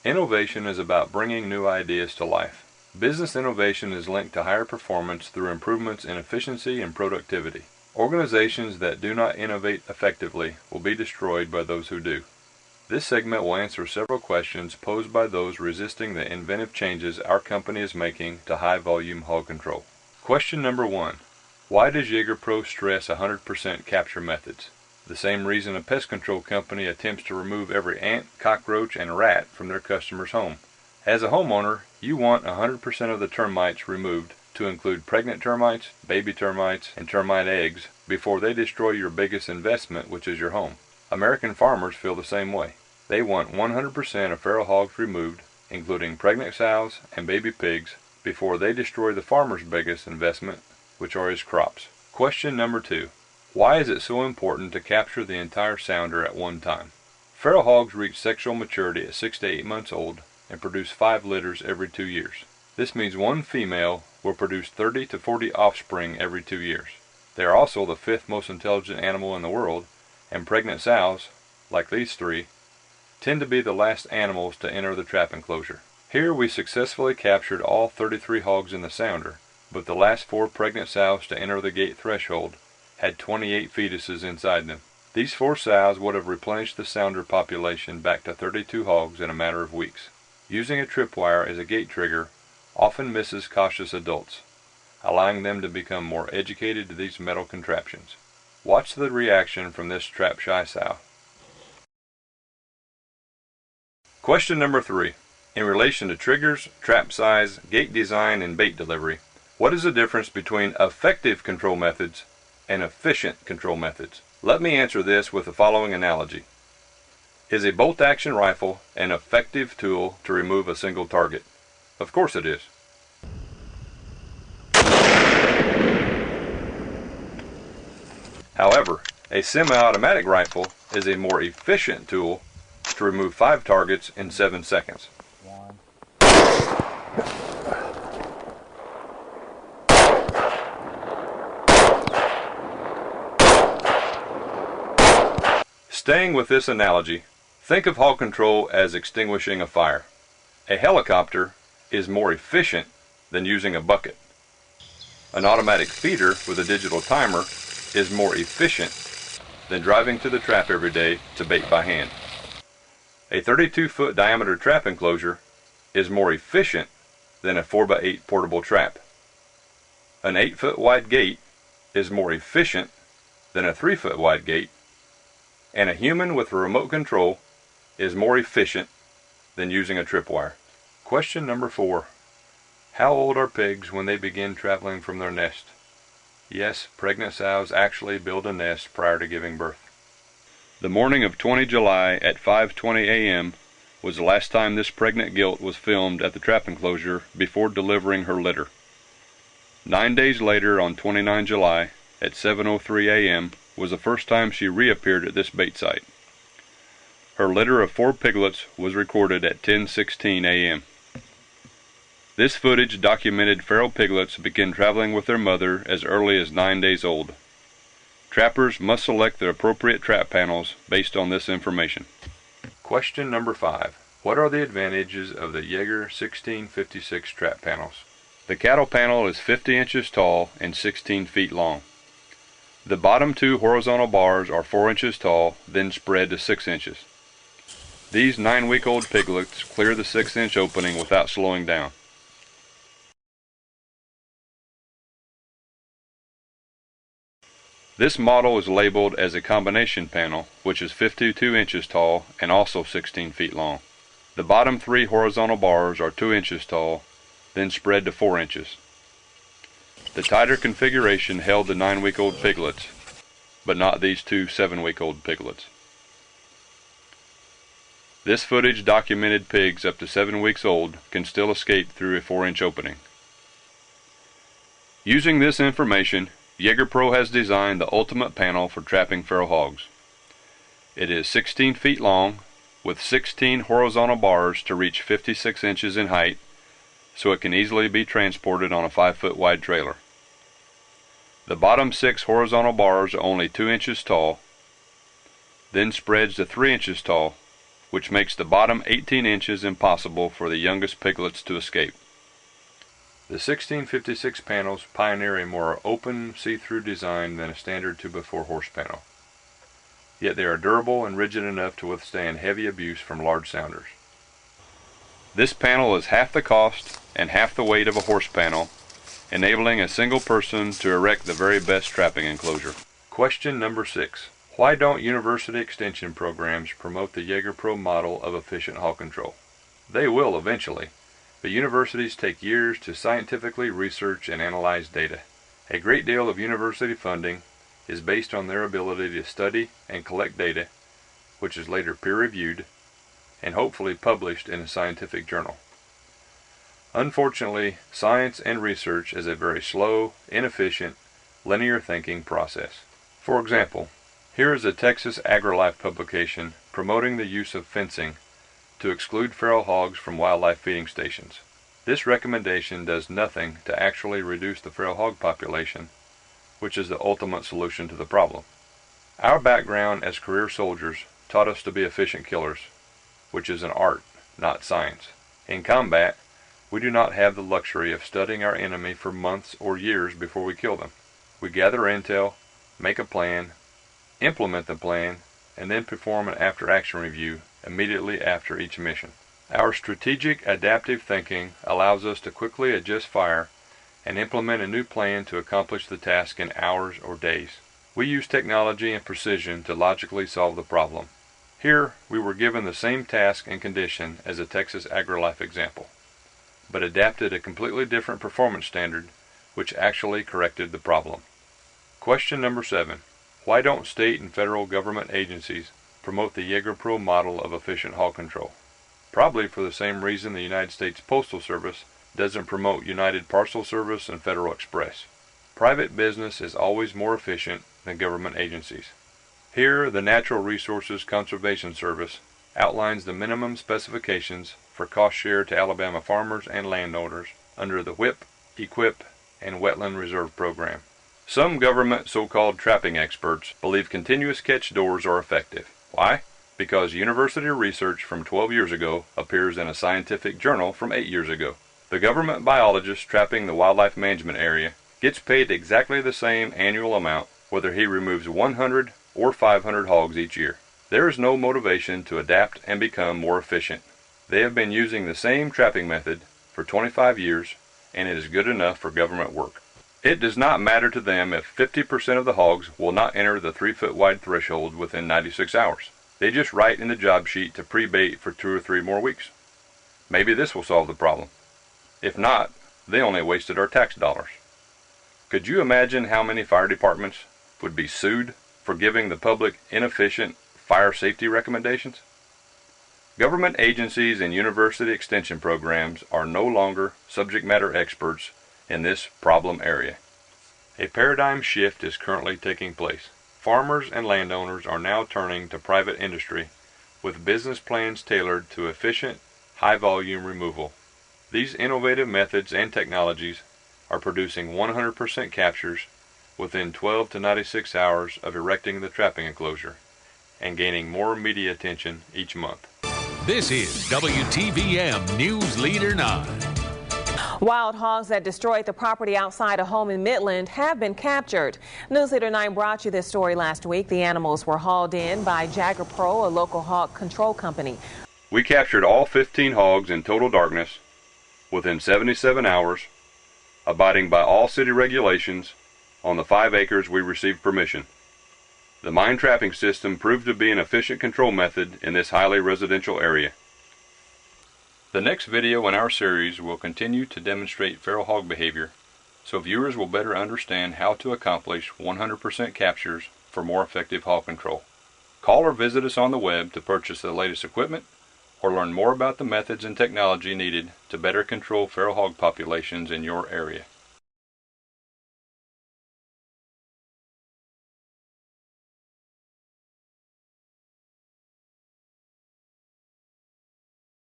Innovation is about bringing new ideas to life. Business innovation is linked to higher performance through improvements in efficiency and productivity. Organizations that do not innovate effectively will be destroyed by those who do. This segment will answer several questions posed by those resisting the inventive changes our company is making to high-volume hog control. Question number 1. Why does JAGER PRO stress 100% capture methods? The same reason a pest control company attempts to remove every ant, cockroach, and rat from their customer's home. As a homeowner, you want 100% of the termites removed to include pregnant termites, baby termites, and termite eggs before they destroy your biggest investment, which is your home. American farmers feel the same way. They want 100% of feral hogs removed, including pregnant sows and baby pigs, before they destroy the farmer's biggest investment, which are his crops. Question number 2. Why is it so important to capture the entire sounder at one time? Feral hogs reach sexual maturity at 6 to 8 months old and produce 5 litters every 2 years. This means one female will produce 30 to 40 offspring every 2 years. They are also the 5th most intelligent animal in the world, and pregnant sows, like these 3, tend to be the last animals to enter the trap enclosure. Here we successfully captured all 33 hogs in the sounder, but the last 4 pregnant sows to enter the gate threshold had 28 fetuses inside them. These 4 sows would have replenished the sounder population back to 32 hogs in a matter of weeks. Using a tripwire as a gate trigger often misses cautious adults, allowing them to become more educated to these metal contraptions. Watch the reaction from this trap-shy sow. Question number 3. In relation to triggers, trap size, gate design, and bait delivery, what is the difference between effective control methods and efficient control methods? Let me answer this with the following analogy. Is a bolt-action rifle an effective tool to remove a single target? Of course it is. However, a semi-automatic rifle is a more efficient tool to remove 5 targets in 7 seconds. Staying with this analogy, think of hog control as extinguishing a fire. A helicopter is more efficient than using a bucket. An automatic feeder with a digital timer is more efficient than driving to the trap every day to bait by hand. A 32-foot diameter trap enclosure is more efficient than a 4x8 portable trap. An 8-foot wide gate is more efficient than a 3-foot wide gate, and a human with a remote control is more efficient than using a tripwire. Question number 4. How old are pigs when they begin traveling from their nest? Yes, pregnant sows actually build a nest prior to giving birth. The morning of 20 July at 5:20 a.m. was the last time this pregnant gilt was filmed at the trap enclosure before delivering her litter. 9 days later, on 29 July at 7:03 a.m., was the first time she reappeared at this bait site. Her litter of 4 piglets was recorded at 10:16 a.m. This footage documented feral piglets begin traveling with their mother as early as 9 days old. Trappers must select the appropriate trap panels based on this information. Question number 5. What are the advantages of the JAGER 1656 trap panels? The cattle panel is 50 inches tall and 16 feet long. The bottom 2 horizontal bars are 4 inches tall, then spread to 6 inches. These 9-week-old piglets clear the 6-inch opening without slowing down. This model is labeled as a combination panel, which is 52 inches tall and also 16 feet long. The bottom 3 horizontal bars are 2 inches tall, then spread to 4 inches. The tighter configuration held the 9-week-old piglets, but not these 2 7-week-old piglets. This footage documented pigs up to 7 weeks old can still escape through a 4-inch opening. Using this information, JAGER PRO has designed the ultimate panel for trapping feral hogs. It is 16 feet long, with 16 horizontal bars to reach 56 inches in height, so it can easily be transported on a 5-foot wide trailer. The bottom 6 horizontal bars are only 2 inches tall, then spreads to 3 inches tall, which makes the bottom 18 inches impossible for the youngest piglets to escape. The 1656 panels pioneer a more open, see-through design than a standard 2x4 horse panel. Yet they are durable and rigid enough to withstand heavy abuse from large sounders. This panel is half the cost and half the weight of a horse panel, enabling a single person to erect the very best trapping enclosure. Question number 6. Why don't university extension programs promote the JAGER PRO model of efficient hog control? They will eventually, but universities take years to scientifically research and analyze data. A great deal of university funding is based on their ability to study and collect data, which is later peer-reviewed and hopefully published in a scientific journal. Unfortunately, science and research is a very slow, inefficient, linear thinking process. For example, here is a Texas AgriLife publication promoting the use of fencing to exclude feral hogs from wildlife feeding stations. This recommendation does nothing to actually reduce the feral hog population, which is the ultimate solution to the problem. Our background as career soldiers taught us to be efficient killers, which is an art, not science. In combat, we do not have the luxury of studying our enemy for months or years before we kill them. We gather intel, make a plan, implement the plan, and then perform an after-action review immediately after each mission. Our strategic adaptive thinking allows us to quickly adjust fire and implement a new plan to accomplish the task in hours or days. We use technology and precision to logically solve the problem. Here, we were given the same task and condition as a Texas AgriLife example, but adapted a completely different performance standard which actually corrected the problem. Question number 7. Why don't state and federal government agencies promote the JAGER PRO model of efficient hog control? Probably for the same reason the United States Postal Service doesn't promote United Parcel Service and Federal Express. Private business is always more efficient than government agencies. Here, the Natural Resources Conservation Service outlines the minimum specifications for cost share to Alabama farmers and landowners under the WHIP, EQIP, and Wetland Reserve Program. Some government so-called trapping experts believe continuous catch doors are effective. Why? Because university research from 12 years ago appears in a scientific journal from 8 years ago. The government biologist trapping the wildlife management area gets paid exactly the same annual amount whether he removes 100 or 500 hogs each year. There is no motivation to adapt and become more efficient. They have been using the same trapping method for 25 years, and it is good enough for government work. It does not matter to them if 50% of the hogs will not enter the 3-foot wide threshold within 96 hours. They just write in the job sheet to pre-bait for 2 or 3 more weeks. Maybe this will solve the problem. If not, they only wasted our tax dollars. Could you imagine how many fire departments would be sued for giving the public inefficient fire safety recommendations? Government agencies and university extension programs are no longer subject matter experts in this problem area. A paradigm shift is currently taking place. Farmers and landowners are now turning to private industry with business plans tailored to efficient, high-volume removal. These innovative methods and technologies are producing 100% captures within 12 to 96 hours of erecting the trapping enclosure and gaining more media attention each month. This is WTVM News Leader 9. Wild hogs that destroyed the property outside a home in Midland have been captured. News Leader 9 brought you this story last week. The animals were hauled in by JAGER PRO, a local hog control company. We captured all 15 hogs in total darkness within 77 hours, abiding by all city regulations on the 5 acres we received permission. The mine trapping system proved to be an efficient control method in this highly residential area. The next video in our series will continue to demonstrate feral hog behavior, so viewers will better understand how to accomplish 100% captures for more effective hog control. Call or visit us on the web to purchase the latest equipment or learn more about the methods and technology needed to better control feral hog populations in your area.